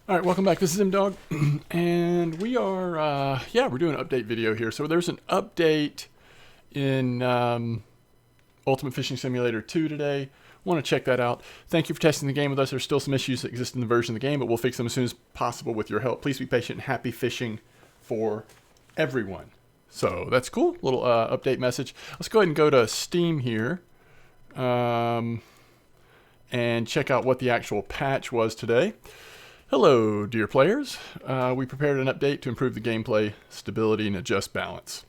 All right, welcome back. This is MDog, and we are, we're doing an update video here. So there's an update in Ultimate Fishing Simulator 2 today. Want to check that out. Thank you for testing the game with us. There's still some issues that exist in the version of the game, but we'll fix them as soon as possible with your help. Please be patient and happy fishing for everyone. So that's cool. Little update message. Let's go ahead and go to Steam here and check out what the actual patch was today. Hello, dear players. We prepared an update to improve the gameplay, stability, and adjust balance.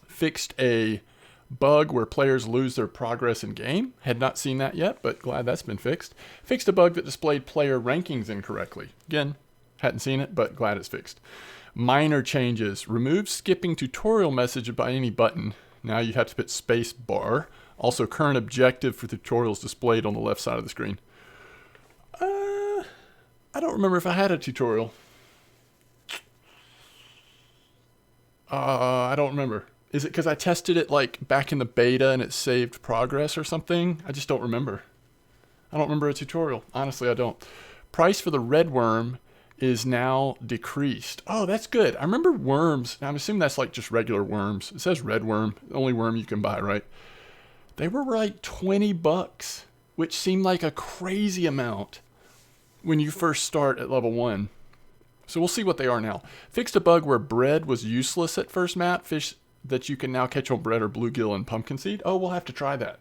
Fixed a bug where players lose their progress in game. Had not seen that yet, but glad that's been fixed. Fixed a bug that displayed player rankings incorrectly. Again, hadn't seen it, but glad it's fixed. Minor changes. Removed skipping tutorial message by any button. Now you have to put space bar. Also, current objective for tutorials displayed on the left side of the screen. I don't remember if I had a tutorial. I don't remember. Is it because I tested it like back in the beta and it saved progress or something? I just don't remember. I don't remember a tutorial. Honestly, I don't. Price for the red worm is now decreased. Oh, that's good. I remember worms. I'm assuming that's like just regular worms. It says red worm, the only worm you can buy, right? They were like $20, which seemed like a crazy amount when you first start at level 1. So we'll see what they are now. Fixed a bug where bread was useless at first map. Fish that you can now catch on bread or bluegill and pumpkin seed. Oh, we'll have to try that.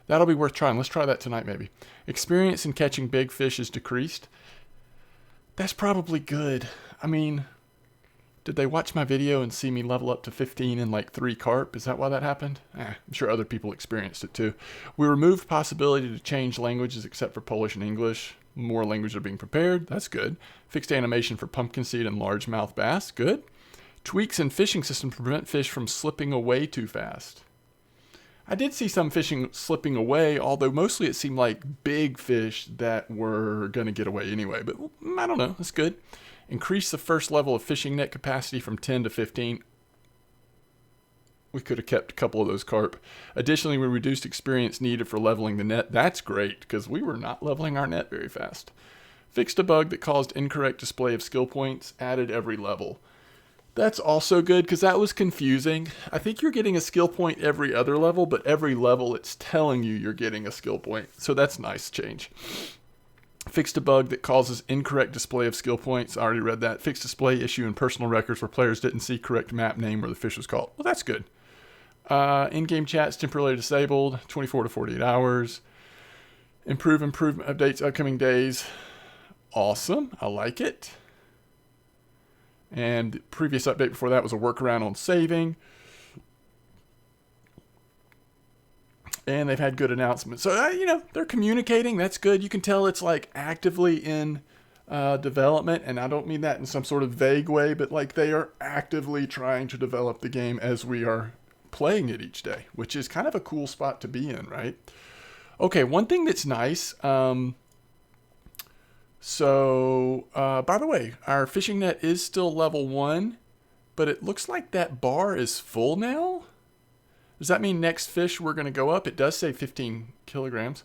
That'll be worth trying. Let's try that tonight maybe. Experience in catching big fish is decreased. That's probably good. I mean, did they watch my video and see me level up to 15 in like 3 carp? Is that why that happened? I'm sure other people experienced it too. We removed possibility to change languages except for Polish and English. More languages are being prepared. That's good. Fixed animation for pumpkin seed and largemouth bass. Good. Tweaks in fishing system to prevent fish from slipping away too fast. I did see some fishing slipping away, although mostly it seemed like big fish that were going to get away anyway. But I don't know. That's good. Increase the first level of fishing net capacity from 10 to 15. We could have kept a couple of those carp. Additionally, we reduced experience needed for leveling the net. That's great, because we were not leveling our net very fast. Fixed a bug that caused incorrect display of skill points. Added every level. That's also good, because that was confusing. I think you're getting a skill point every other level, but every level it's telling you you're getting a skill point. So that's a nice change. Fixed a bug that causes incorrect display of skill points. I already read that. Fixed display issue in personal records where players didn't see correct map name where the fish was caught. Well, that's good. In-game chat's temporarily disabled, 24 to 48 hours. Improvement updates upcoming days. Awesome. I like it. And the previous update before that was a workaround on saving. And they've had good announcements. So, they're communicating. That's good. You can tell it's like actively in development. And I don't mean that in some sort of vague way, but like they are actively trying to develop the game as we are playing it each day, which is kind of a cool spot to be in, right? Okay, one thing that's nice. By the way, our fishing net is still level 1, but it looks like that bar is full now. Does that mean next fish we're going to go up? It does say 15 kilograms.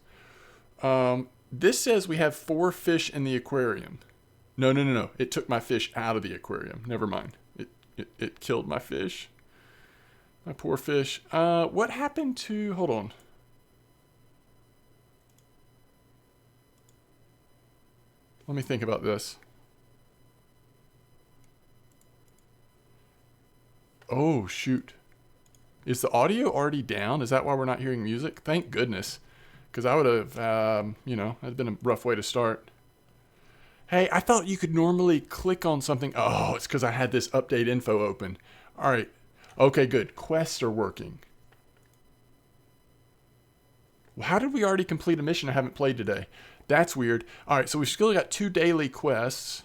This says we have 4 fish in the aquarium. No. It took my fish out of the aquarium. Never mind. It killed my fish. My poor fish. What happened to... Hold on. Let me think about this. Oh, shoot. Is the audio already down? Is that why we're not hearing music? Thank goodness. Because I would have, that'd been a rough way to start. Hey, I thought you could normally click on something. Oh, it's because I had this update info open. All right. Okay, good. Quests are working. Well, how did we already complete a mission I haven't played today? That's weird. All right, so we've still got 2 daily quests.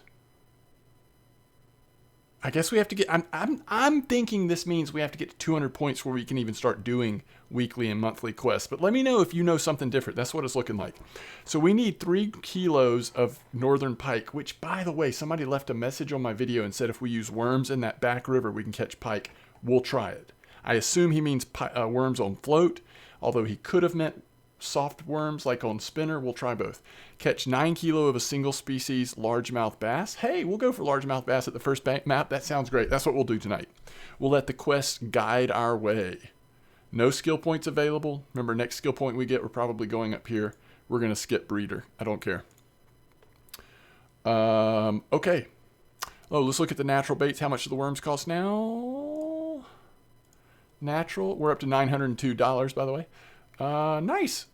I guess we have to get... I'm thinking this means we have to get to 200 points where we can even start doing weekly and monthly quests. But let me know if you know something different. That's what it's looking like. So we need 3 kilos of northern pike, which, by the way, somebody left a message on my video and said if we use worms in that back river, we can catch pike. We'll try it. I assume he means worms on float, although he could have meant soft worms like on spinner, we'll try both. Catch 9 kilo of a single species largemouth bass. Hey, we'll go for largemouth bass at the first map. That sounds great. That's what we'll do tonight. We'll let the quest guide our way. No skill points available. Remember, next skill point we get, we're probably going up here. We're going to skip breeder. I don't care. Okay. Oh, let's look at the natural baits. How much do the worms cost now? Natural. We're up to $902, by the way. Nice.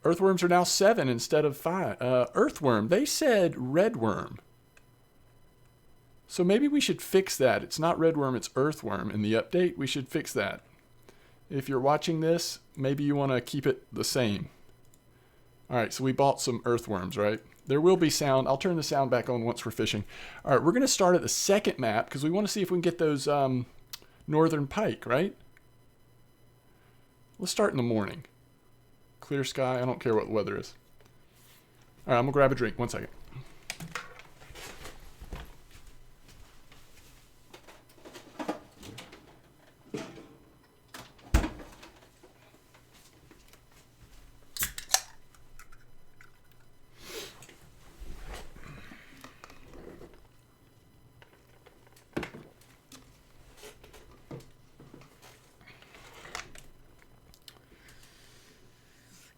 Earthworms are now 7 instead of 5. Earthworm. They said redworm. So maybe we should fix that. It's not redworm, it's earthworm in the update. We should fix that. If you're watching this, maybe you want to keep it the same. All right, so we bought some earthworms, right? There will be sound. I'll turn the sound back on once we're fishing. All right, we're going to start at the second map because we want to see if we can get those northern pike, right? Let's start in the morning. Clear sky. I don't care what the weather is. All right, I'm going to grab a drink. 1 second.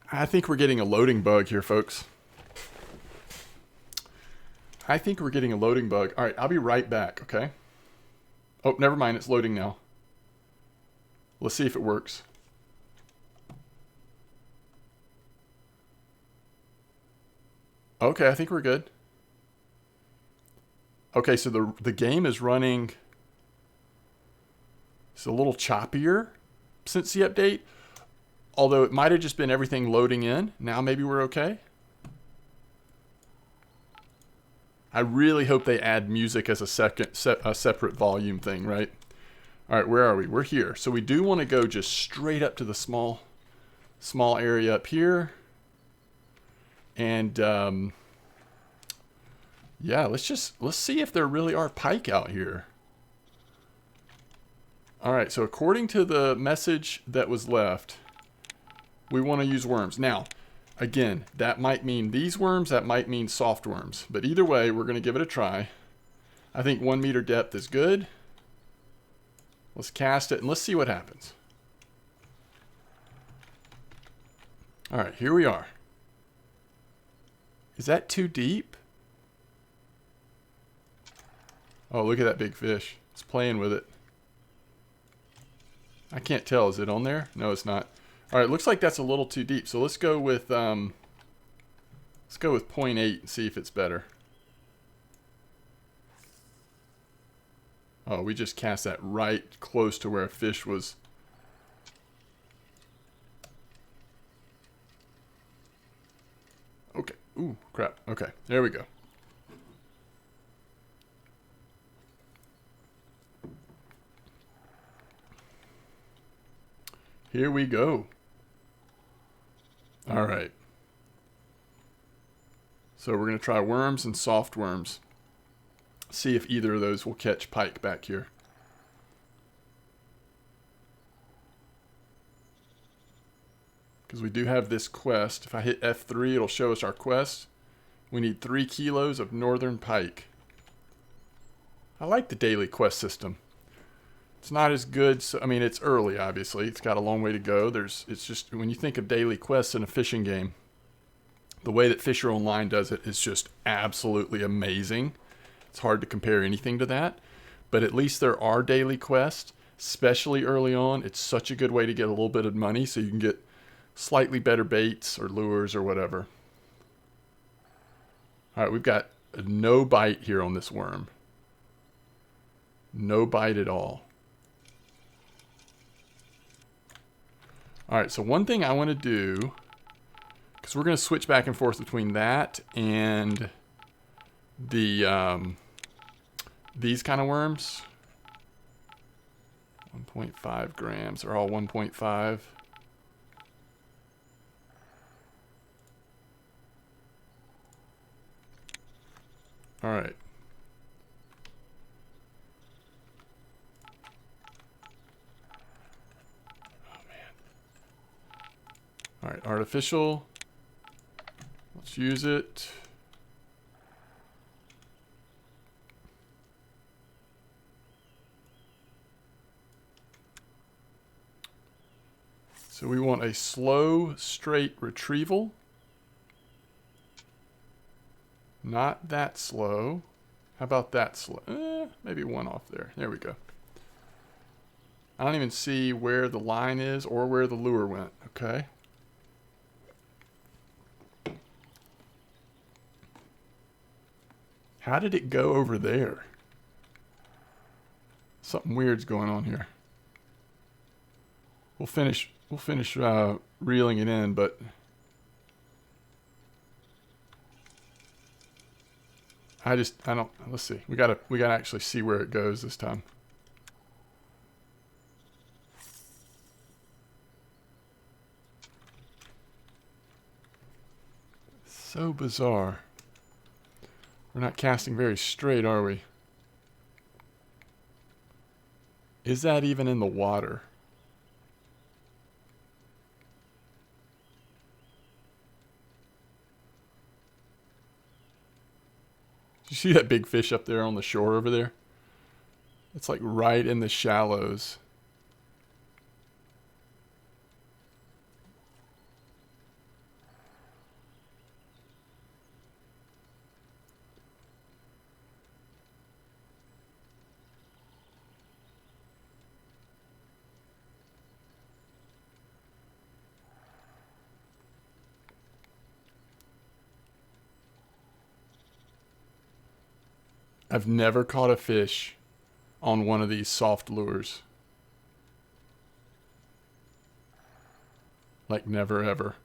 I think we're getting a loading bug here, folks. I think we're getting a loading bug. All right, I'll be right back, okay? Oh, never mind. It's loading now. Let's see if it works. Okay, I think we're good. Okay, so the game is running. It's a little choppier since the update. Although it might have just been everything loading in. Now maybe we're okay. I really hope they add music as a separate volume thing, right? All right, where are we? We're here. So we do want to go just straight up to the small area up here. And yeah, let's see if there really are pike out here. All right, so according to the message that was left, we want to use worms. Now, again, that might mean these worms, that might mean soft worms. But either way, we're going to give it a try. I think 1 meter depth is good. Let's cast it and let's see what happens. All right, here we are. Is that too deep? Oh, look at that big fish. It's playing with it. I can't tell. Is it on there? No, it's not. All right, looks like that's a little too deep. So let's go with 0.8 and see if it's better. Oh, we just cast that right close to where a fish was. Okay. Ooh, crap. Okay, there we go. Here we go. All right. So we're going to try worms and soft worms. See if either of those will catch pike back here. Because we do have this quest. If I hit F3, it'll show us our quest. We need 3 kilos of northern pike. I like the daily quest system. It's not as good. So, I mean, it's early, obviously. It's got a long way to go. It's just, when you think of daily quests in a fishing game, the way that Fisher Online does it is just absolutely amazing. It's hard to compare anything to that. But at least there are daily quests, especially early on. It's such a good way to get a little bit of money so you can get slightly better baits or lures or whatever. All right, we've got a no bite here on this worm. No bite at all. All right, so one thing I want to do, because we're going to switch back and forth between that and the these kind of worms. 1.5 grams. They're all 1.5. All right. All right, artificial. Let's use it. So we want a slow, straight retrieval. Not that slow. How about that slow? Maybe one off there. There we go. I don't even see where the line is or where the lure went. Okay. How did it go over there? Something weird's going on here. We'll finish reeling it in, but I don't, let's see. We gotta actually see where it goes this time. So bizarre. We're not casting very straight, are we? Is that even in the water? Do you see that big fish up there on the shore over there? It's like right in the shallows. I've never caught a fish on one of these soft lures. Like never ever.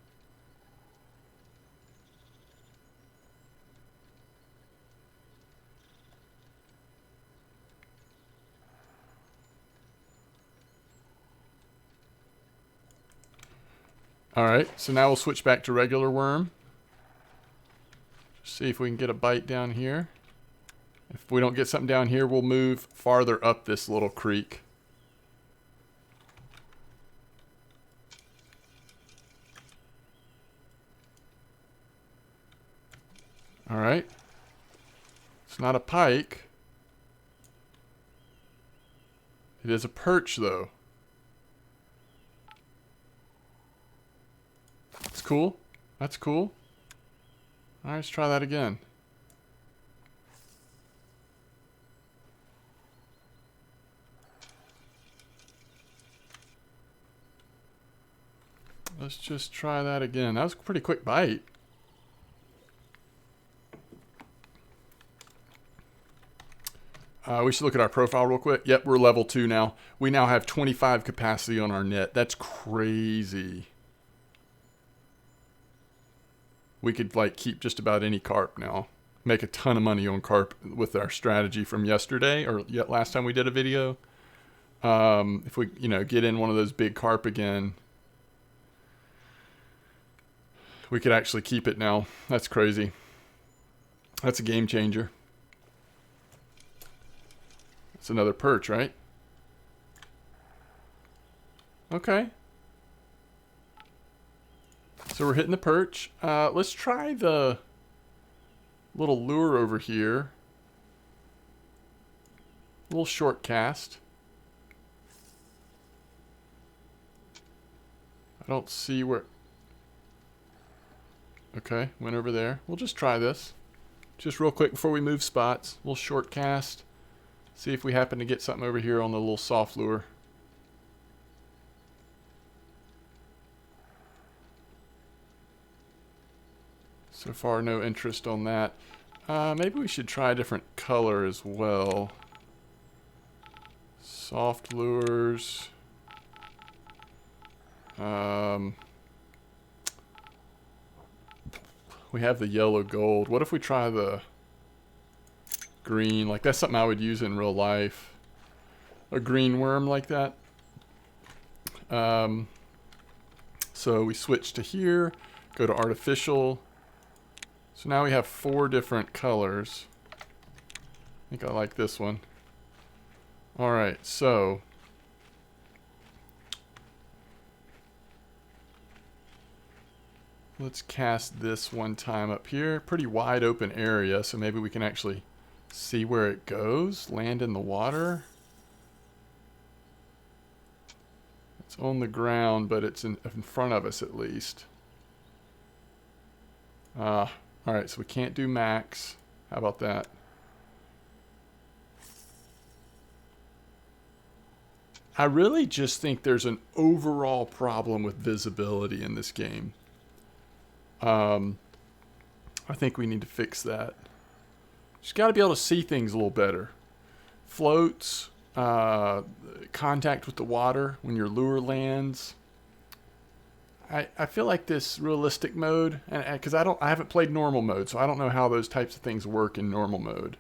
Alright, so now we'll switch back to regular worm. See if we can get a bite down here. If we don't get something down here, we'll move farther up this little creek. Alright. It's not a pike. It is a perch, though. That's cool. That's cool. Alright, let's try that again. Let's just try that again. That was a pretty quick bite. We should look at our profile real quick. Yep, we're level 2 now. We now have 25 capacity on our net. That's crazy. We could like keep just about any carp now. Make a ton of money on carp with our strategy from yesterday or yet last time we did a video. If we, get in one of those big carp again, we could actually keep it now. That's crazy. That's a game changer. It's another perch, right? Okay. So we're hitting the perch. Let's try the little lure over here. A little short cast. I don't see where... Okay, went over there. We'll just try this. Just real quick before we move spots. A little short cast. See if we happen to get something over here on the little soft lure. So far, no interest on that. Maybe we should try a different color as well. Soft lures. We have the yellow gold. What if we try the green? Like, that's something I would use in real life. A green worm like that. So we switch to here. Go to artificial. So now we have 4 different colors. I think I like this one. Alright, so... Let's cast this one time up here. Pretty wide open area, so maybe we can actually see where it goes. Land in the water. It's on the ground, but it's in front of us at least. Alright, so we can't do max. How about that? I really just think there's an overall problem with visibility in this game. I think we need to fix that. Just got to be able to see things a little better. Floats, contact with the water when your lure lands. I feel like this realistic mode, and because I haven't played normal mode, so I don't know how those types of things work in normal mode.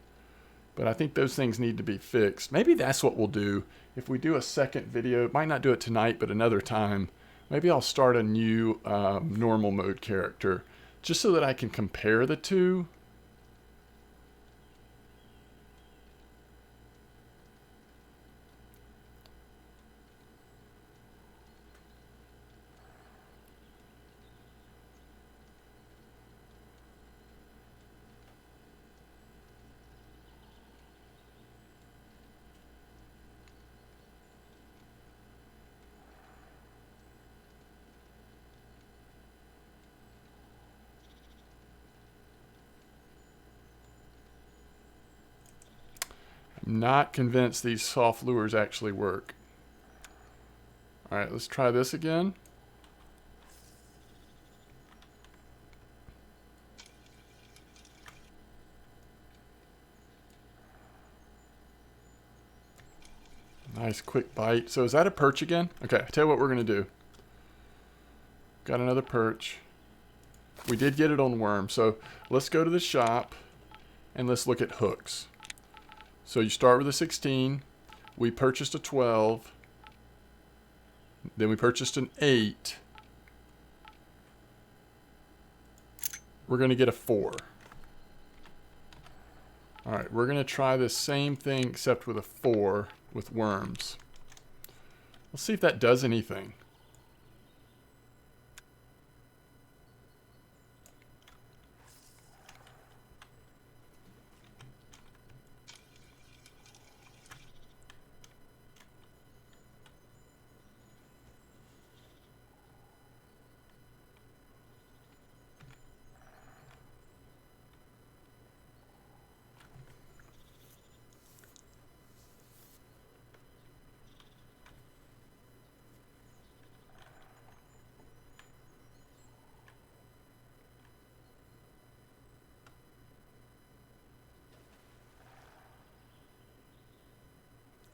But I think those things need to be fixed. Maybe that's what we'll do. If we do a second video, might not do it tonight, but another time, maybe I'll start a new normal mode character, just so that I can compare the two. I'm not convinced these soft lures actually work. Alright, let's try this again. Nice quick bite. So is that a perch again? Okay, I tell you what we're going to do. Got another perch. We did get it on worm. So let's go to the shop and let's look at hooks. So you start with a 16. We purchased a 12. Then we purchased an 8. We're going to get a 4. Alright, we're going to try the same thing except with a 4 with worms. Let's see if that does anything.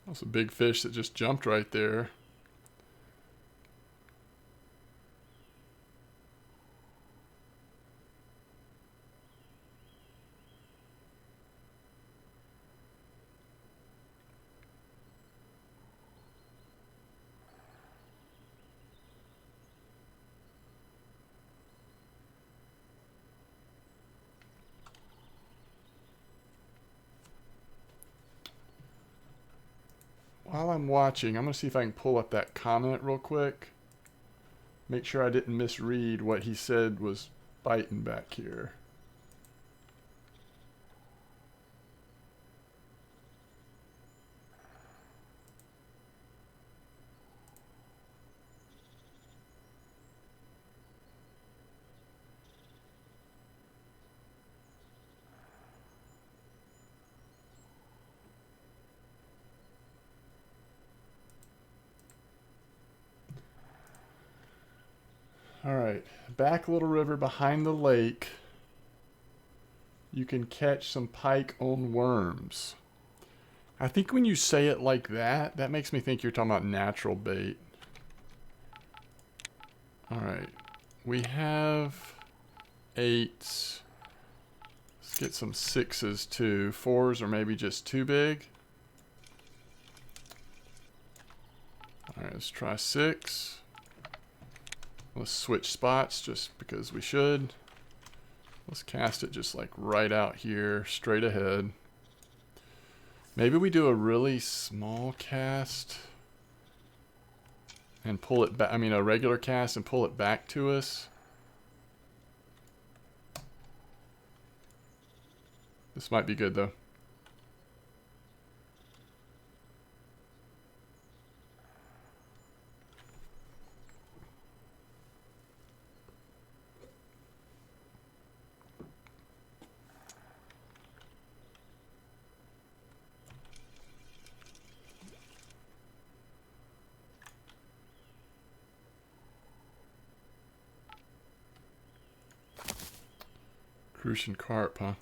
That's a big fish that just jumped right there. While I'm watching, I'm going to see if I can pull up that comment real quick. Make sure I didn't misread what he said was biting back here. Alright, back little river behind the lake. You can catch some pike on worms. I think when you say it like that, that makes me think you're talking about natural bait. Alright, we have 8s. Let's get some 6s too. 4s are maybe just too big. Alright, let's try 6. Let's switch spots just because we should. Let's cast it just like right out here, straight ahead. Maybe we do a really small cast and pull it back. I mean, a regular cast and pull it back to us. This might be good though. Crucian carp, huh?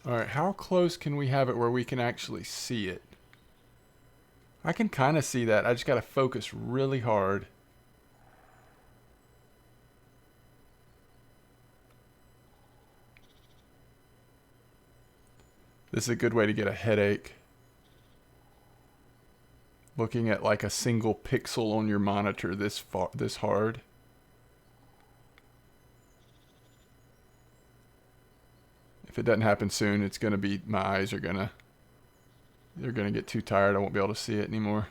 Alright, how close can we have it where we can actually see it? I can kind of see that. I just got to focus really hard. This is a good way to get a headache. Looking at like a single pixel on your monitor this hard. If it doesn't happen soon, it's going to be, my eyes are going to, they're going to get too tired. I won't be able to see it anymore.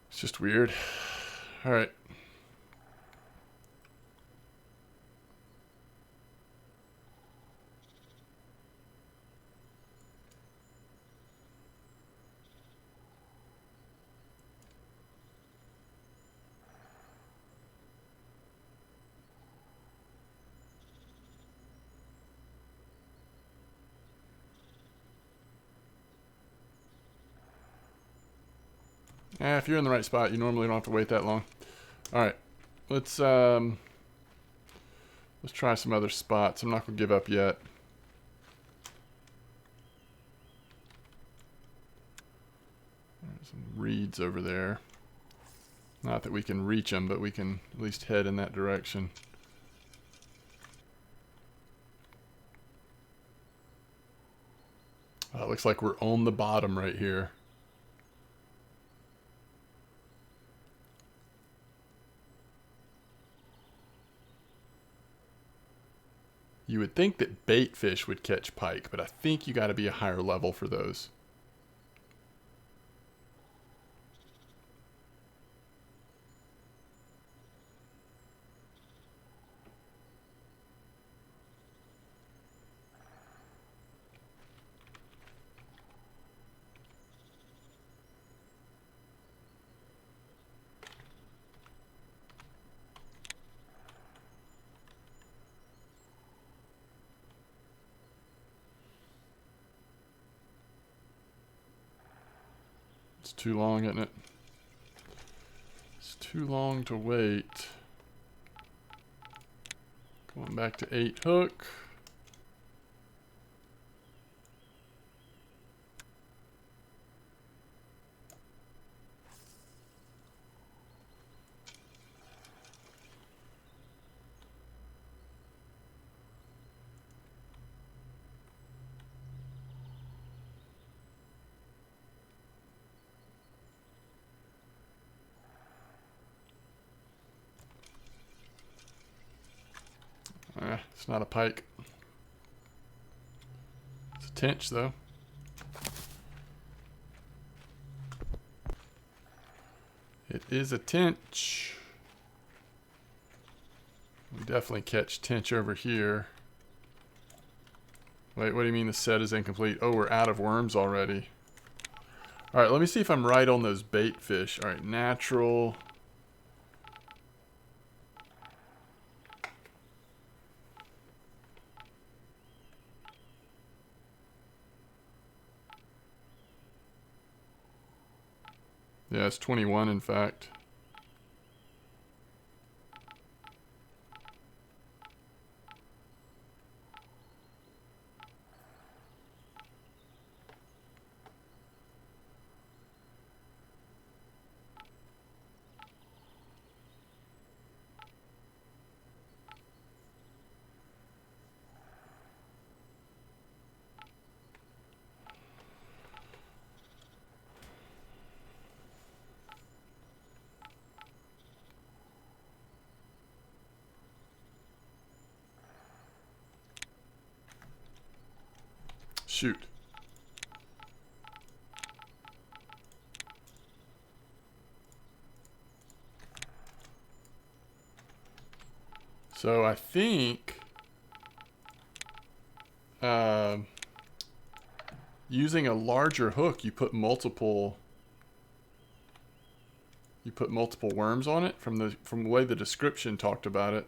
It's just weird. All right. If you're in the right spot, you normally don't have to wait that long. All right, let's try some other spots. I'm not gonna give up yet. There's some reeds over there. Not that we can reach them, but we can at least head in that direction. It looks like we're on the bottom right here. You would think that bait fish would catch pike, but I think you got to be a higher level for those. It's too long, isn't it? It's too long to wait. Going back to 8 hook. It's not a pike. It's a tench, though. It is a tench. We definitely catch tench over here. Wait, what do you mean the set is incomplete? Oh, we're out of worms already. Alright, let me see if I'm right on those bait fish. Alright, natural. Yeah, it's 21 in fact. Shoot. So I think using a larger hook, you put multiple worms on it from the way the description talked about it.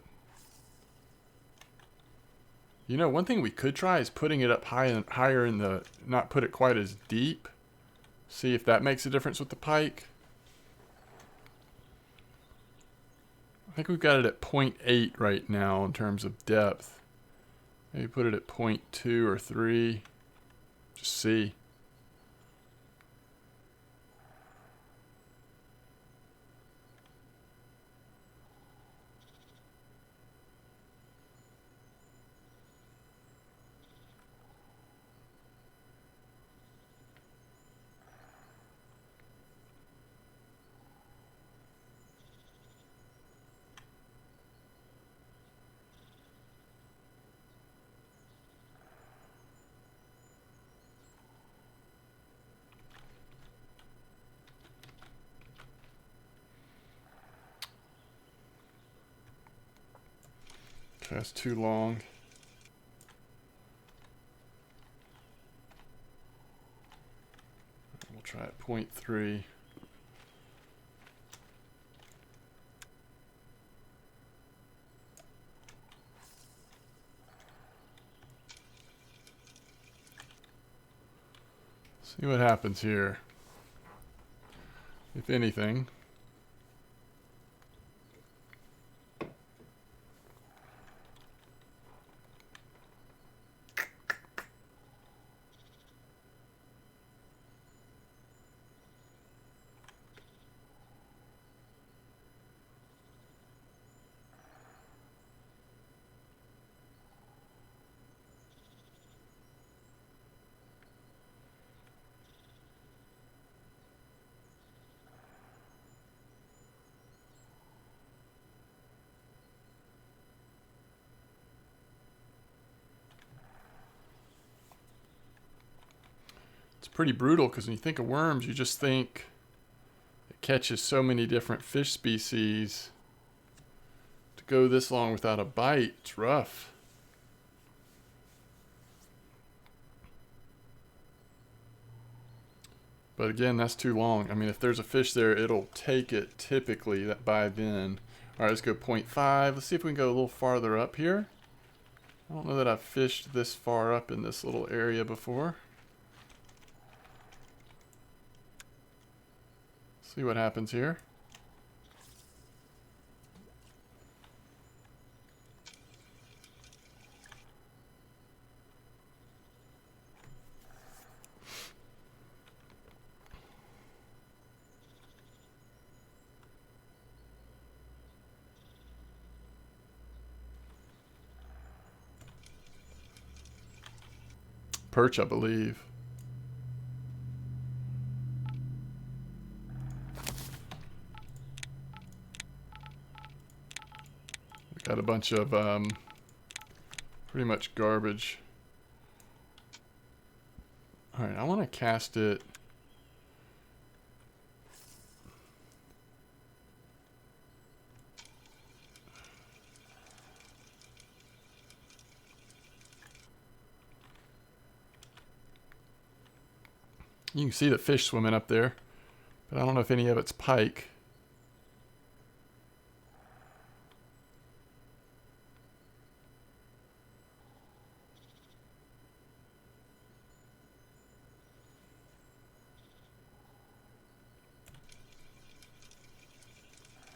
You know, one thing we could try is putting it up higher in the, not put it quite as deep. See if that makes a difference with the pike. I think we've got it at 0.8 right now in terms of depth. Maybe put it at 0.2 or 3. Just see. Okay, that's too long. We'll try at 0.3. See what happens here. If anything. Pretty brutal because when you think of worms, you just think it catches so many different fish species. To go this long without a bite, it's rough. But again, that's too long. I mean, if there's a fish there, it'll take it typically by then. All right, let's go 0.5. Let's see if we can go a little farther up here. I don't know that I've fished this far up in this little area before. See what happens here. Perch, I believe. Got a bunch of pretty much garbage. All right, I want to cast it. You can see the fish swimming up there, but I don't know if any of it's pike.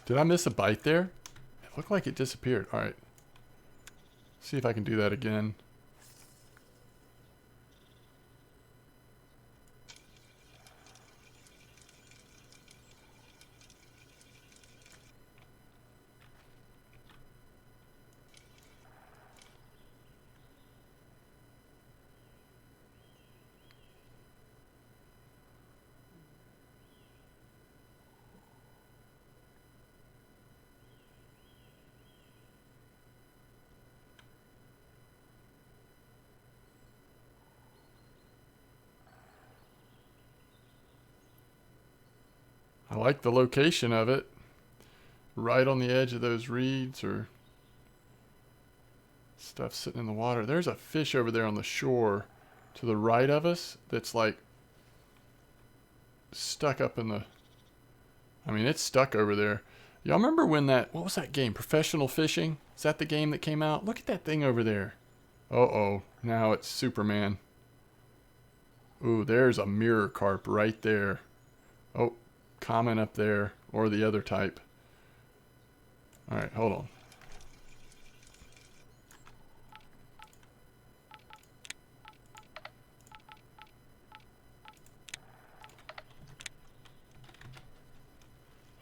Did I miss a bite there? It looked like it disappeared. All right. See if I can do that again. like the location of it. Right on the edge of those reeds or stuff sitting in the water. There's a fish over there on the shore to the right of us that's like stuck up in the... I mean, it's stuck over there. Y'all remember when that... What was that game? Professional Fishing? Is that the game that came out? Look at that thing over there. Uh-oh. Now it's Superman. Ooh, there's a mirror carp right there. Oh, common up there. Or the other type. Alright, hold on.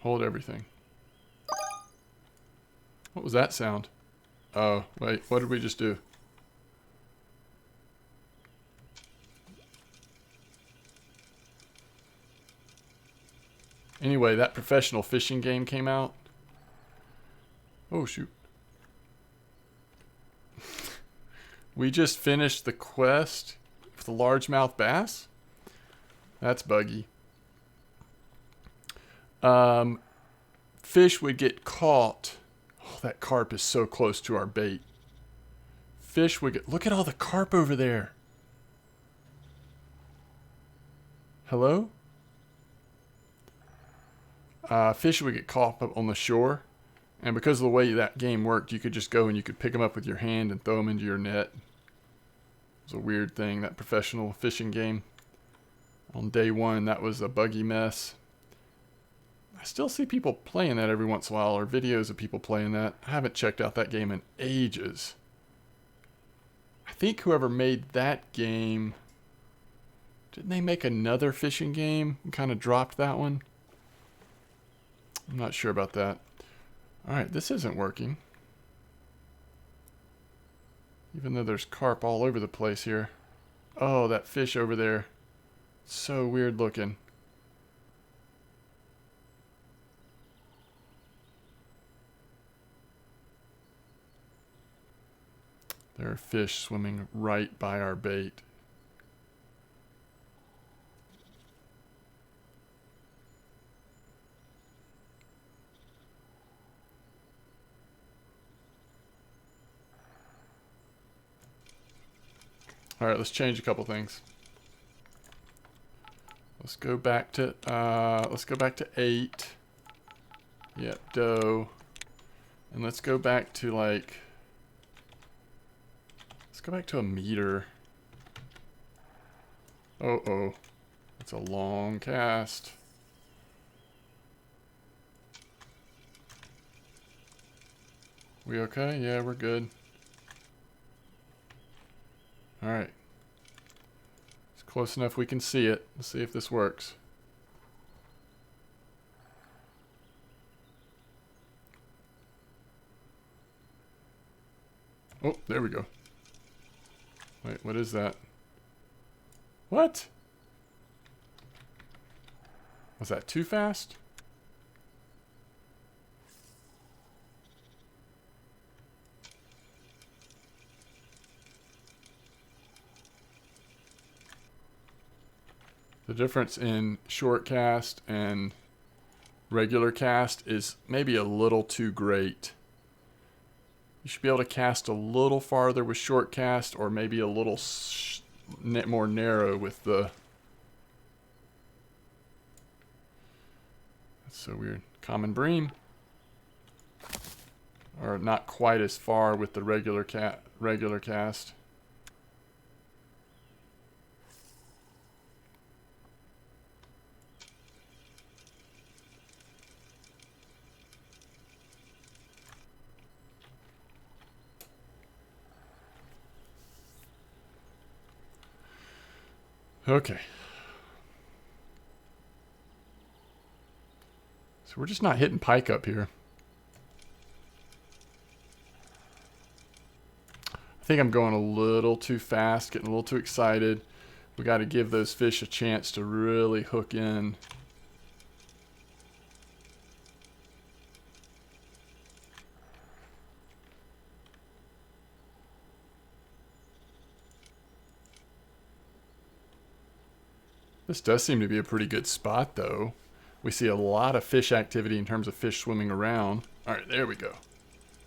Hold everything. What was that sound? Oh, wait, what did we just do? Anyway, that professional fishing game came out. Oh, shoot. We just finished the quest for the largemouth bass. That's buggy. Fish would get caught. Oh, that carp is so close to our bait. Fish would get... Look at all the carp over there. Hello? Fish would get caught up on the shore. And because of the way that game worked, you could just go and you could pick them up with your hand and throw them into your net. It was a weird thing, that professional fishing game. On day one, that was a buggy mess. I still see people playing that every once in a while, or videos of people playing that. I haven't checked out that game in ages. I think whoever made that game... Didn't they make another fishing game and kind of dropped that one? I'm not sure about that. Alright, this isn't working. Even though there's carp all over the place here. Oh, that fish over there. So weird looking. There are fish swimming right by our bait. All right, let's change a couple things. Let's go back to 8. Yep, doe. And let's go back to like... Let's go back to a meter. Uh-oh. It's a long cast. We okay? Yeah, we're good. Alright. It's close enough we can see it. Let's see if this works. Oh, there we go. Wait, what is that? What? Was that too fast? The difference in short cast and regular cast is maybe a little too great. You should be able to cast a little farther with short cast, or maybe a little more narrow with the... That's so weird. Common bream. Or not quite as far with the regular cast. Okay. So we're just not hitting pike up here. I think I'm going a little too fast, getting a little too excited. We got to give those fish a chance to really hook in. This does seem to be a pretty good spot, though, We see a lot of fish activity in terms of fish swimming around. All right, there we go.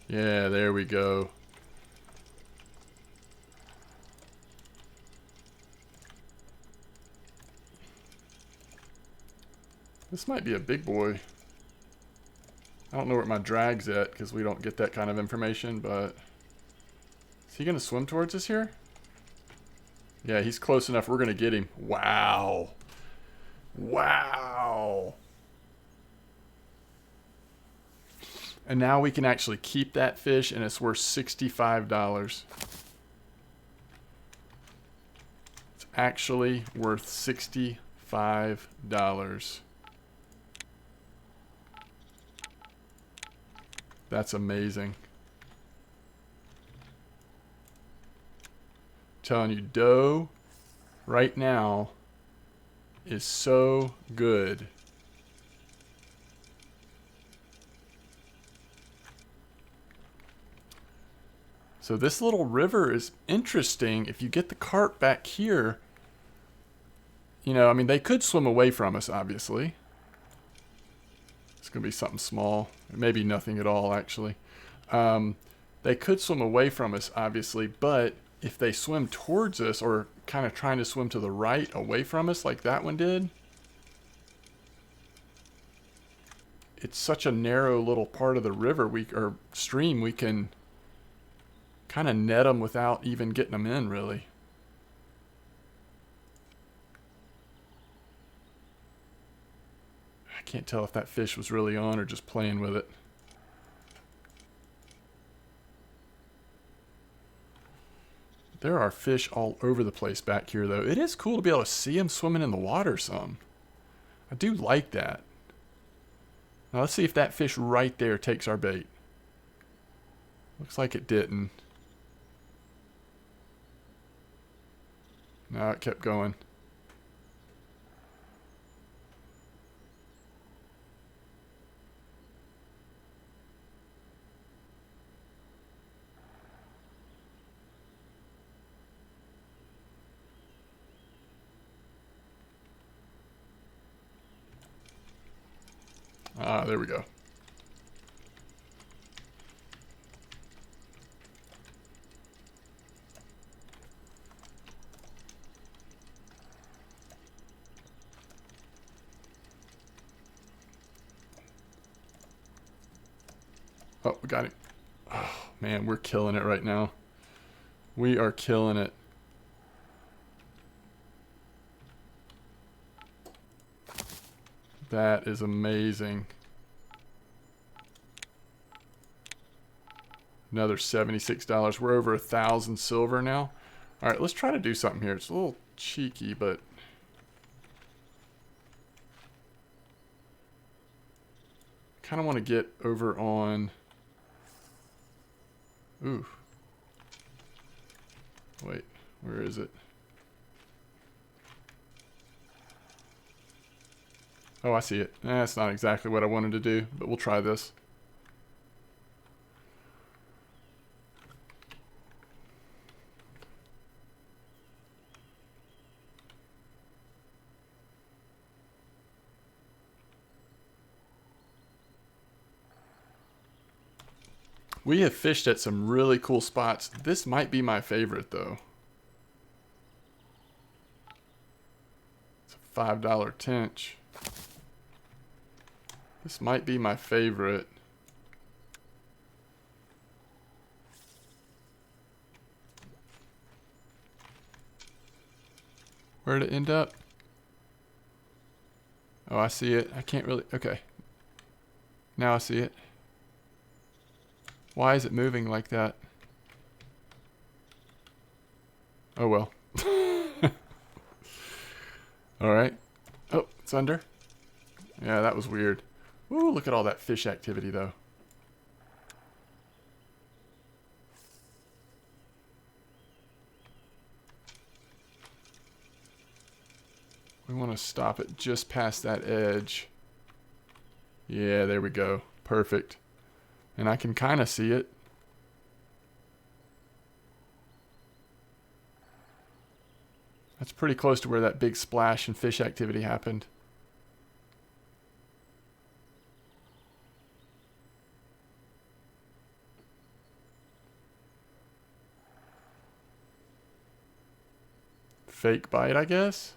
Yeah, there we go. This might be a big boy. I don't know where my drag's at because we don't get that kind of information, but is he going to swim towards us here? Yeah, he's close enough. We're going to get him. Wow. Wow. And now we can actually keep that fish, and it's worth $65. It's actually worth $65. That's amazing. I'm telling you, dough right now is so good. So this little river is interesting. If you get the cart back here, you know, I mean, they could swim away from us, obviously. It's going to be something small. Maybe nothing at all, actually. They could swim away from us, obviously, but if they swim towards us or kind of trying to swim to the right away from us like that one did, it's such a narrow little part of the river or stream, we can kind of net them without even getting them in, really. I can't tell if that fish was really on or just playing with it. There are fish all over the place back here, though. It is cool to be able to see them swimming in the water some. I do like that. Now let's see if that fish right there takes our bait. Looks like it didn't. No, it kept going. Ah, there we go. Oh, we got him. Oh, man, we're killing it right now. We are killing it. That is amazing. Another $76. We're over 1,000 silver now. All right, let's try to do something here. It's a little cheeky, but kind of want to get over on. Ooh. Wait, where is it? Oh, I see it. That's not exactly what I wanted to do, but we'll try this. We have fished at some really cool spots. This might be my favorite, though. It's a $5 tench. This might be my favorite. Where'd it end up? Oh, I see it. I can't really... Okay. Now I see it. Why is it moving like that? Oh, well. Alright. Oh, it's under. Yeah, that was weird. Ooh, look at all that fish activity, though. We want to stop it just past that edge. Yeah, there we go. Perfect. And I can kind of see it. That's pretty close to where that big splash and fish activity happened. fake bite, I guess.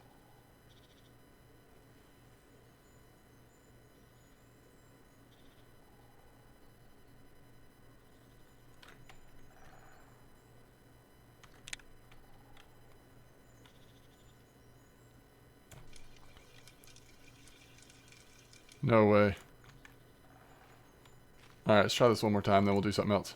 No way. Alright, let's try this one more time, then we'll do something else.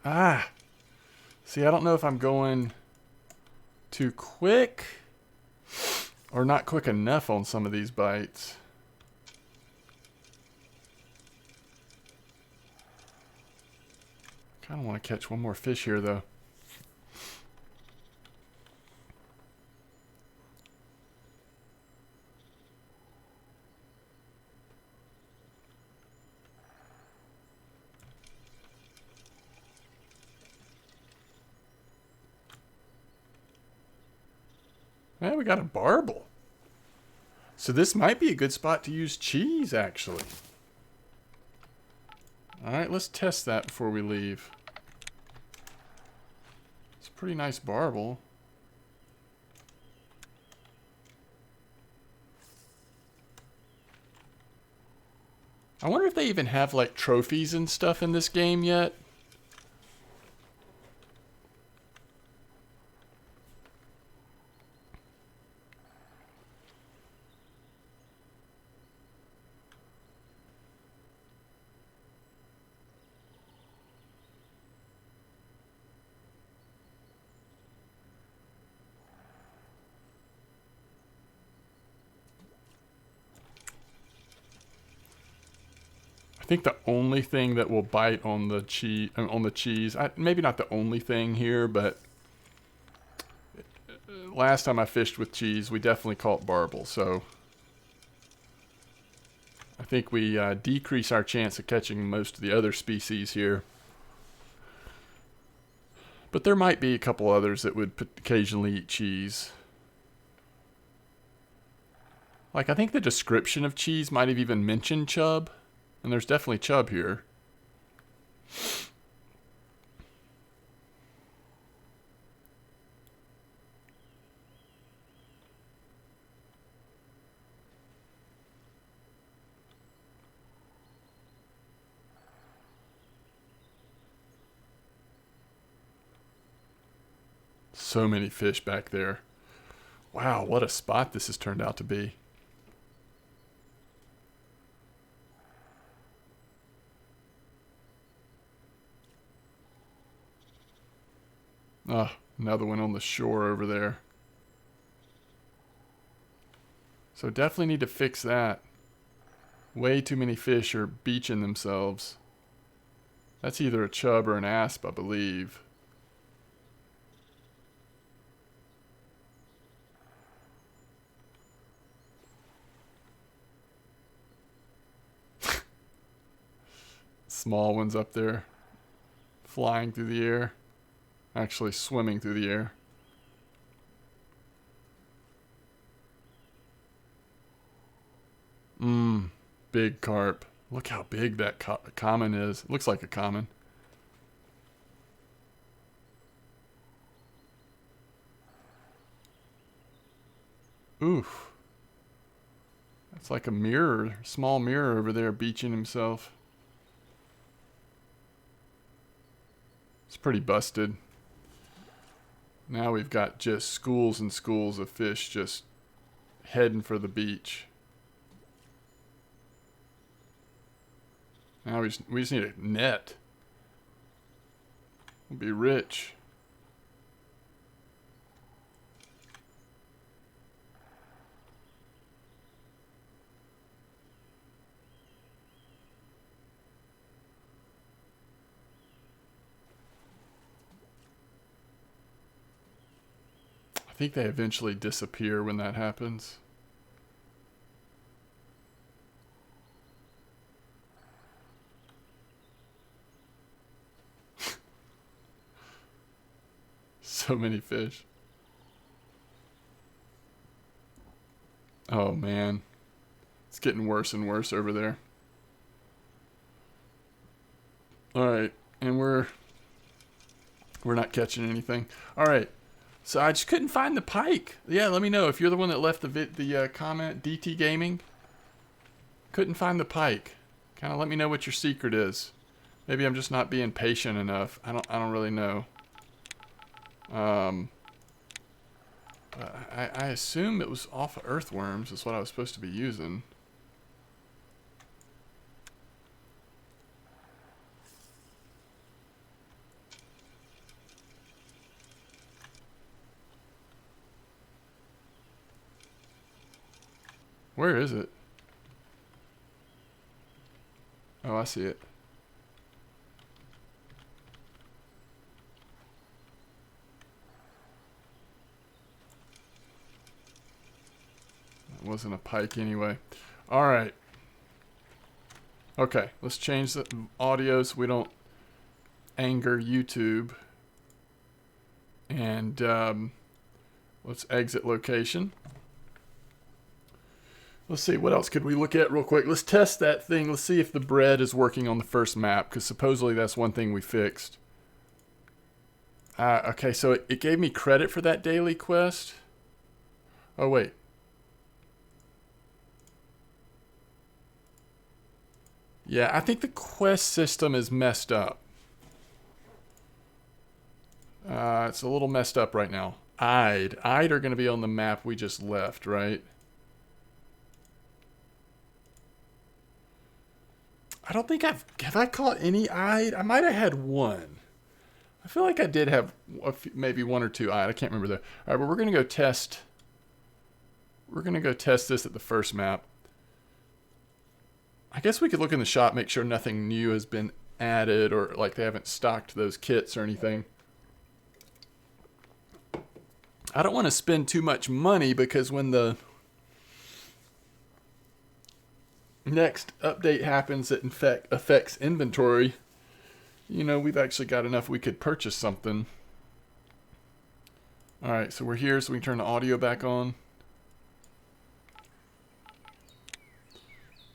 Ah! See, I don't know if I'm going too quick or not quick enough on some of these bites. Kind of want to catch one more fish here, though. Man, we got a barbel. So this might be a good spot to use cheese, actually. Alright, let's test that before we leave. It's a pretty nice barbel. I wonder if they even have, like, trophies and stuff in this game yet. I think the only thing that will bite on the cheese, maybe not the only thing here, but last time I fished with cheese, we definitely caught barbel, so I think we decrease our chance of catching most of the other species here. But there might be a couple others that would occasionally eat cheese. Like, I think the description of cheese might have even mentioned chub. And there's definitely chub here. So many fish back there. Wow, what a spot this has turned out to be. Ah, another one on the shore over there. So definitely need to fix that. Way too many fish are beaching themselves. That's either a chub or an asp, I believe. Small ones up there, flying through the air. Actually swimming through the air. Big carp. Look how big that common is. It looks like a common. Oof. That's like a mirror, small mirror over there beaching himself. It's pretty busted. Now we've got just schools and schools of fish just heading for the beach. Now we just need a net. We'll be rich. I think they eventually disappear when that happens. So many fish. Oh man, it's getting worse and worse over there. All right, and we're not catching anything. All right, so I just couldn't find the pike. Yeah, let me know if you're the one that left the comment. DT Gaming. Couldn't find the pike. Kind of let me know what your secret is. Maybe I'm just not being patient enough. I don't really know. I assume it was off of earthworms is what I was supposed to be using. Where is it? Oh, I see it. It wasn't a pike anyway. All right. Okay, let's change the audio so we don't anger YouTube. And let's exit location. Let's see, what else could we look at real quick? Let's test that thing. Let's see if the bread is working on the first map, because supposedly that's one thing we fixed. Okay, so it gave me credit for that daily quest. Oh, wait. Yeah, I think the quest system is messed up. It's a little messed up right now. Eyed are going to be on the map we just left, right? I don't think have I caught any eyed? I might have had one. I feel like I did have maybe one or two eyed. I can't remember though. All right, but we're going to go test. We're going to go test this at the first map. I guess we could look in the shop, make sure nothing new has been added or like they haven't stocked those kits or anything. I don't want to spend too much money because when the next update happens that in fact affects inventory, you know, we've actually got enough we could purchase something. All right, so we're here, so we can turn the audio back on.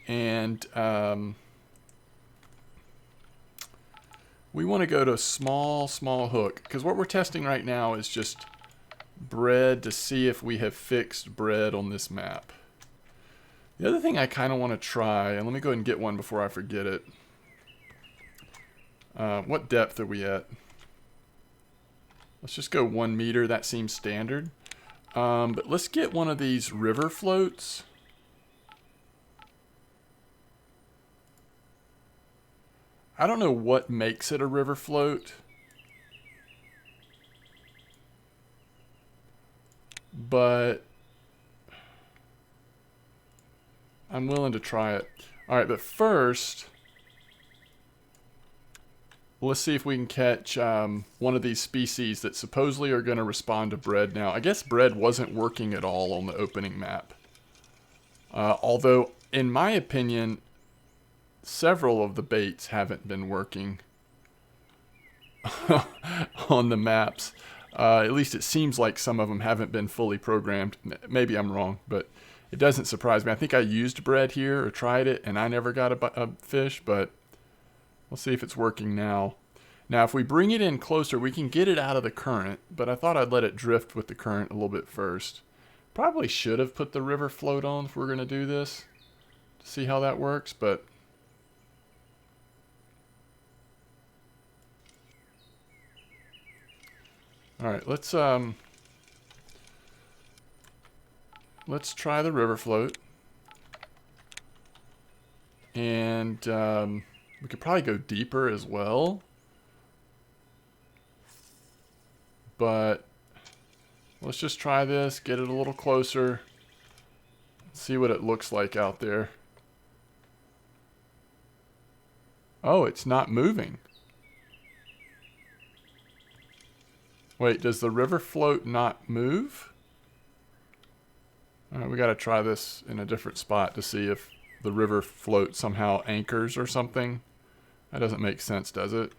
And we want to go to small hook, because what we're testing right now is just bread to see if we have fixed bread on this map. The other thing I kind of want to try, and let me go ahead and get one before I forget it. What depth are we at? Let's just go 1 meter. That seems standard. But let's get one of these river floats. I don't know what makes it a river float. But I'm willing to try it. All right, but first, let's see if we can catch one of these species that supposedly are going to respond to bread now. I guess bread wasn't working at all on the opening map. Although, in my opinion, several of the baits haven't been working on the maps. At least it seems like some of them haven't been fully programmed. Maybe I'm wrong, but it doesn't surprise me. I think I used bread here or tried it, and I never got a fish, but we'll see if it's working now. Now, if we bring it in closer, we can get it out of the current, but I thought I'd let it drift with the current a little bit first. Probably should have put the river float on if we're going to do this to see how that works, but all right, let's try the river float. And we could probably go deeper as well. But let's just try this, get it a little closer, see what it looks like out there. Oh, it's not moving. Wait, does the river float not move? All right, we got to try this in a different spot to see if the river float somehow anchors or something. That doesn't make sense, does it?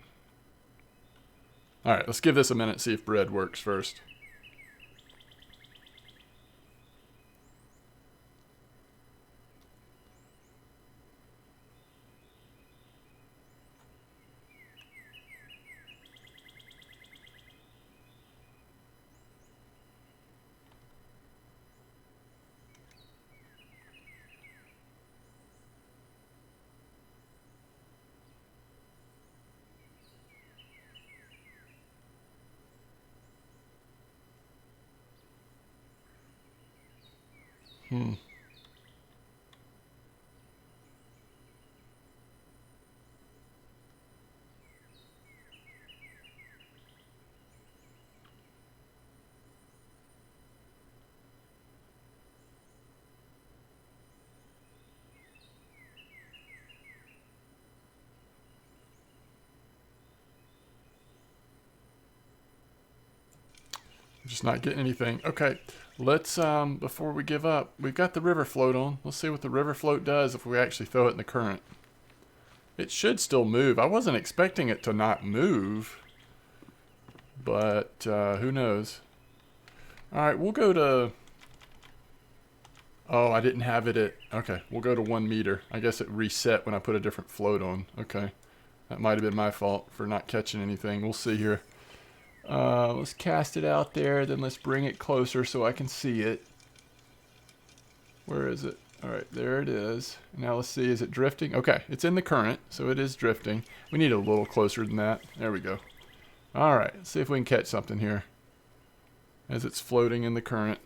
All right, let's give this a minute, see if bread works first. Just not getting anything. Okay, let's, before we give up, we've got the river float on. Let's see what the river float does if we actually throw it in the current. It should still move. I wasn't expecting it to not move, but who knows. All right, we'll go to, oh, I didn't have it at, okay, we'll go to 1 meter. I guess it reset when I put a different float on. Okay, that might have been my fault for not catching anything. We'll see here. Let's cast it out there, then let's bring it closer so I can see it. Where is it? All right, there it is. Now let's see, is it drifting? Okay, it's in the current, so it is drifting. We need a little closer than that. There we go. All right, let's see if we can catch something here as it's floating in the current.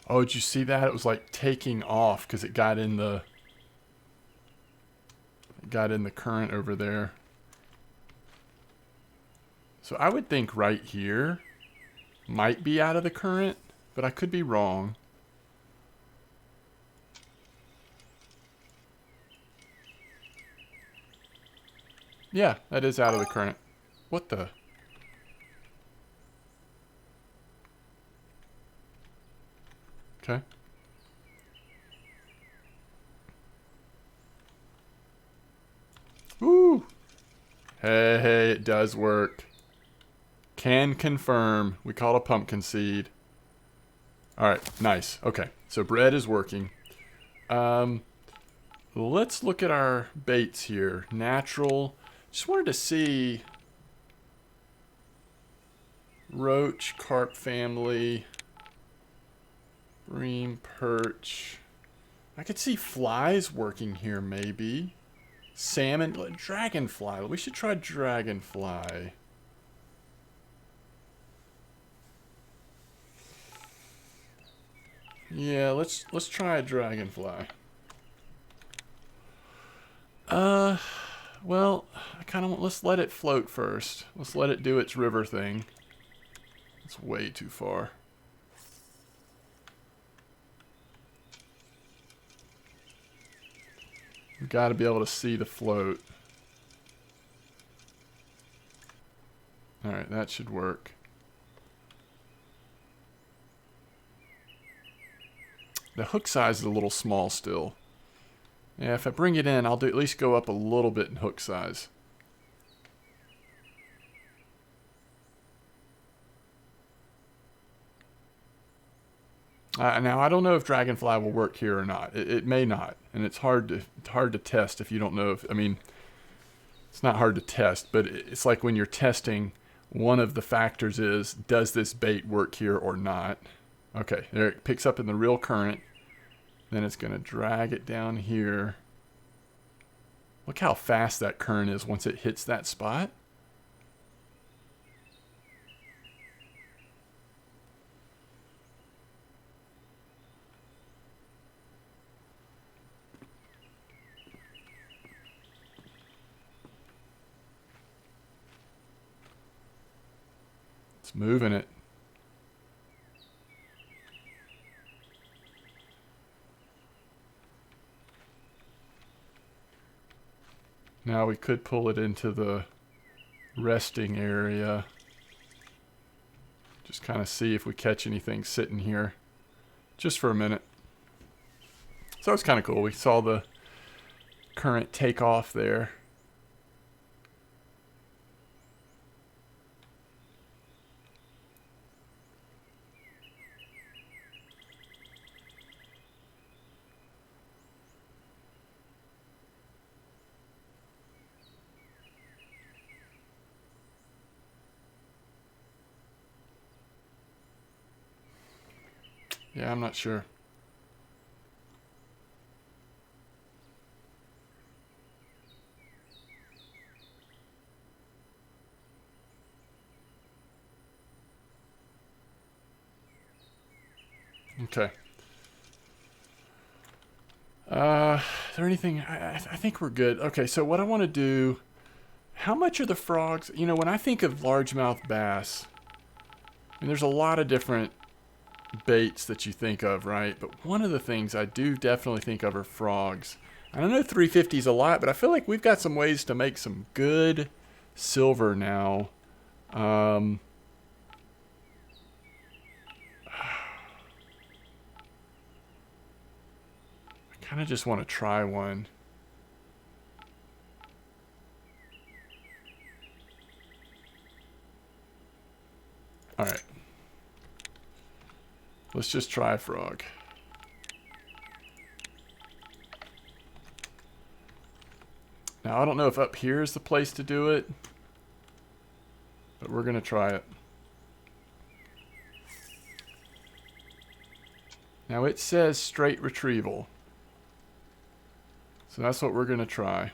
Oh, did you see that? It was like taking off because it got in the current over there. So I would think right here might be out of the current, but I could be wrong. Yeah, that is out of the current. What the? Okay. Woo! Hey, it does work. Can confirm. We caught a pumpkin seed. Alright, nice. Okay, so bread is working. Let's look at our baits here. Natural. Just wanted to see roach, carp family, bream, perch. I could see flies working here maybe. Salmon, dragonfly. We should try dragonfly. Yeah, let's try a dragonfly. Well, I kind of want, let's let it float first. Let's let it do its river thing. It's way too far. We've got to be able to see the float. Alright, that should work. The hook size is a little small still. Yeah, if I bring it in, I'll at least go up a little bit in hook size. Now, I don't know if dragonfly will work here or not. It may not, and it's hard to test if you don't know if, I mean, it's not hard to test, but it's like when you're testing, one of the factors is, does this bait work here or not? Okay, there it picks up in the real current. Then it's going to drag it down here. Look how fast that current is once it hits that spot. It's moving it. Now we could pull it into the resting area. Just kind of see if we catch anything sitting here. Just for a minute. So it's kind of cool. We saw the current take off there. Yeah, I'm not sure. Okay. Is there anything? I think we're good. Okay, so what I want to do, how much are the frogs? You know, when I think of largemouth bass, I mean, there's a lot of different baits that you think of, right? But one of the things I do definitely think of are frogs. I know 350 is a lot, but I feel like we've got some ways to make some good silver now. I kind of just want to try one. All right. Let's just try a frog. Now, I don't know if up here is the place to do it, but we're going to try it. Now, it says straight retrieval. So that's what we're going to try.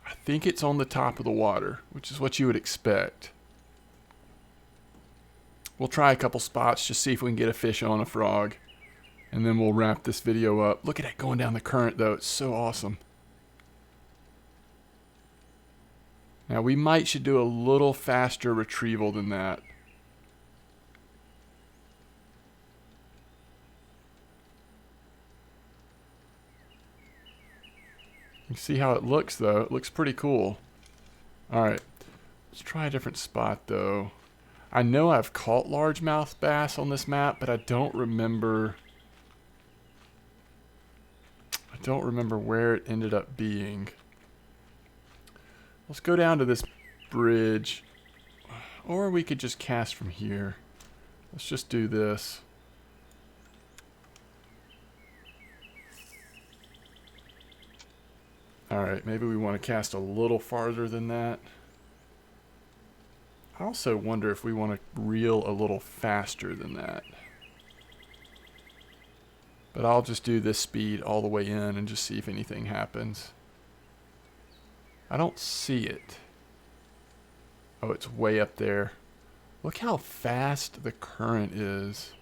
I think it's on the top of the water, which is what you would expect. We'll try a couple spots, just see if we can get a fish on a frog. And then we'll wrap this video up. Look at it going down the current, though. It's so awesome. Now, we should do a little faster retrieval than that. You see how it looks, though. It looks pretty cool. All right. Let's try a different spot, though. I know I've caught largemouth bass on this map, but I don't remember where it ended up being. Let's go down to this bridge. Or we could just cast from here. Let's just do this. Alright, maybe we want to cast a little farther than that. I also wonder if we want to reel a little faster than that. But I'll just do this speed all the way in and just see if anything happens. I don't see it. Oh, it's way up there. Look how fast the current is.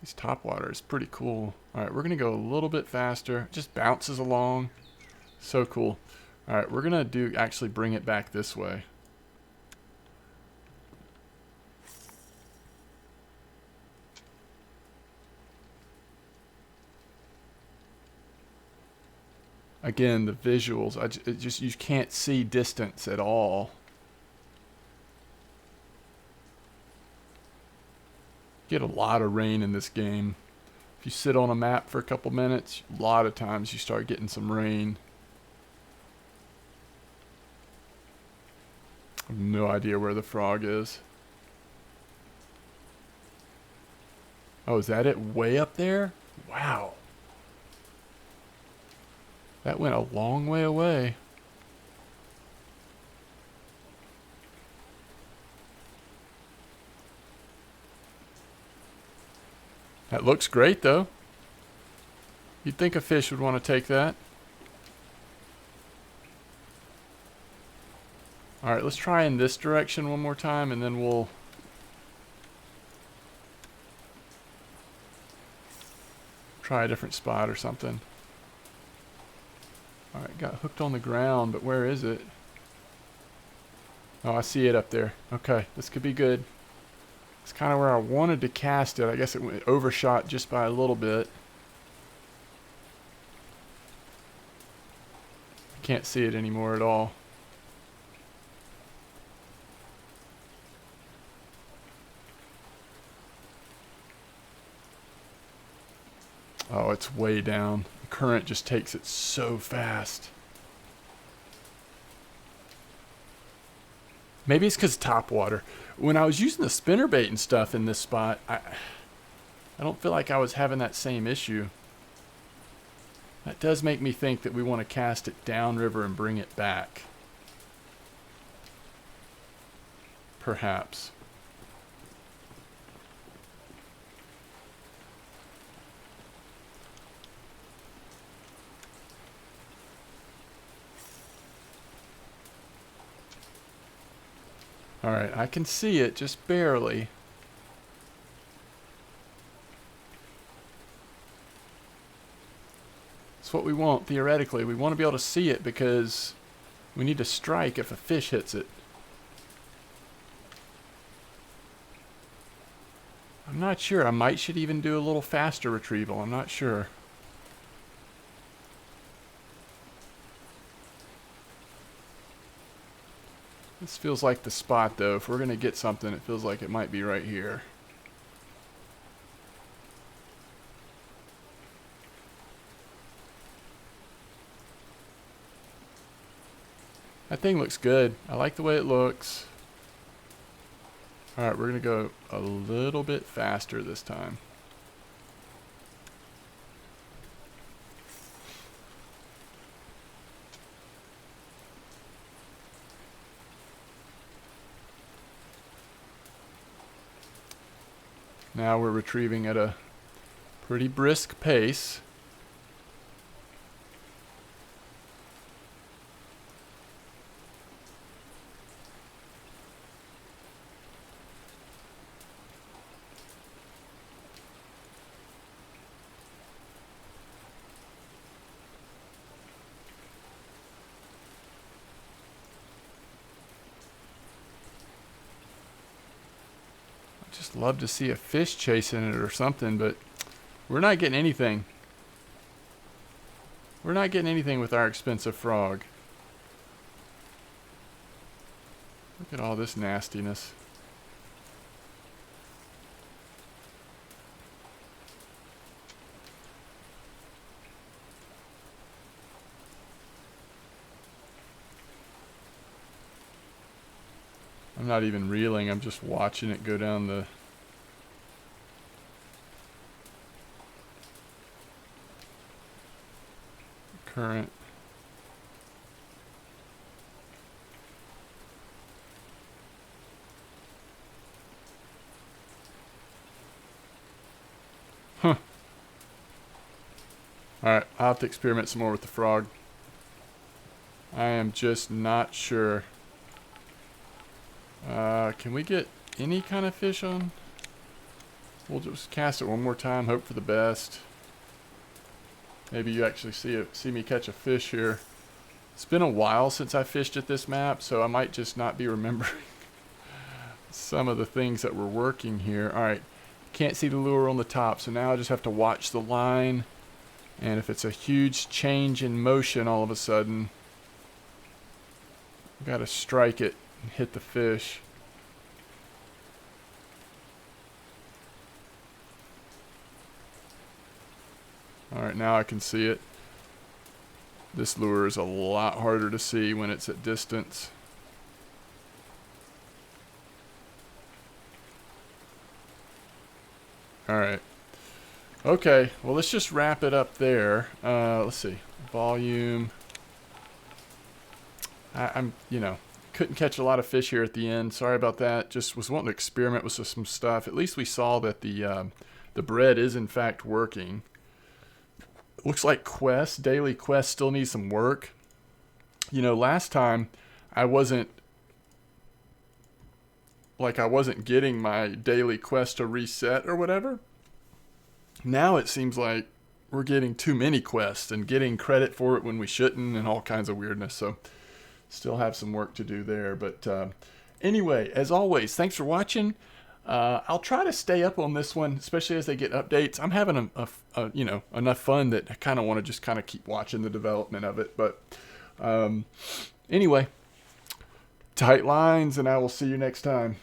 This topwater is pretty cool. Alright, we're going to go a little bit faster. It just bounces along. So cool. Alright, we're going to actually bring it back this way. Again, the visuals, you can't see distance at all. Get a lot of rain in this game. If you sit on a map for a couple minutes, a lot of times you start getting some rain. I have no idea where the frog is. Oh, is that it way up there? Wow. That went a long way away. That looks great though. You'd think a fish would want to take that. Alright, let's try in this direction one more time and then we'll try a different spot or something. Alright, got hooked on the ground, but where is it? Oh, I see it up there. Okay, this could be good. It's kind of where I wanted to cast it. I guess it went overshot just by a little bit. I can't see it anymore at all. Oh, it's way down. The current just takes it so fast. Maybe it's because top water. When I was using the spinnerbait and stuff in this spot, I don't feel like I was having that same issue. That does make me think that we want to cast it downriver and bring it back. Perhaps. Alright, I can see it just barely. That's what we want, theoretically. We want to be able to see it because we need to strike if a fish hits it. I'm not sure. I should even do a little faster retrieval. I'm not sure. This feels like the spot though. If we're going to get something, it feels like it might be right here. That thing looks good. I like the way it looks. Alright, we're going to go a little bit faster this time. Now we're retrieving at a pretty brisk pace. Just love to see a fish chasing it or something, but we're not getting anything. We're not getting anything with our expensive frog. Look at all this nastiness. I'm not even reeling, I'm just watching it go down the current. Huh. Alright, I'll have to experiment some more with the frog. I am just not sure. Can we get any kind of fish on? We'll just cast it one more time, hope for the best. Maybe you actually see me catch a fish here. It's been a while since I fished at this map, so I might just not be remembering some of the things that were working here. Alright, can't see the lure on the top, so now I just have to watch the line. And if it's a huge change in motion all of a sudden, I've got to strike it and hit the fish. Alright, now I can see it. This lure is a lot harder to see when it's at distance. Alright. Okay, well, let's just wrap it up there. Let's see. Volume. I'm, couldn't catch a lot of fish here at the end. Sorry about that. Just was wanting to experiment with some stuff. At least we saw that the bread is in fact working. Looks like daily quest still needs some work. Last time I wasn't getting my daily quest to reset or whatever. Now it seems like we're getting too many quests and getting credit for it when we shouldn't and all kinds of weirdness. So still have some work to do there. But anyway, as always, thanks for watching. I'll try to stay up on this one, especially as they get updates. I'm having enough fun that I kind of want to just kind of keep watching the development of it. But anyway, tight lines, and I will see you next time.